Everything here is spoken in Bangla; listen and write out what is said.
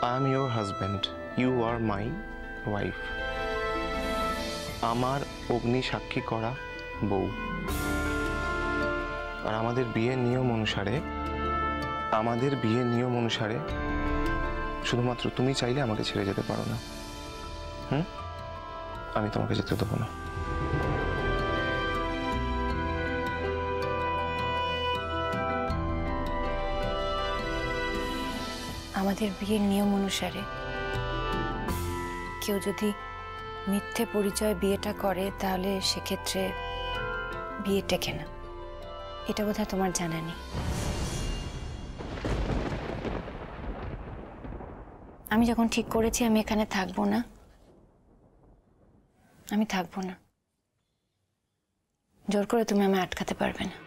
I am your husband, you are my wife. আমার অগ্নি সাক্ষী করা বউ। আর আমাদের বিয়ের নিয়ম অনুসারে শুধুমাত্র তুমি চাইলে আমাকে ছেড়ে যেতে পারো না। আমি তোমাকে যেতে দেবো না। আমাদের বিয়ের নিয়ম অনুসারে কেউ যদি মিথ্যে পরিচয় বিয়েটা করে তাহলে সেক্ষেত্রে বিয়ে টেকে না। এটা বোধহয় তোমার জানা নেই। আমি যখন ঠিক করেছি আমি এখানে থাকবো না, আমি থাকবো না। জোর করে তুমি আমায় আটকাতে পারবে না।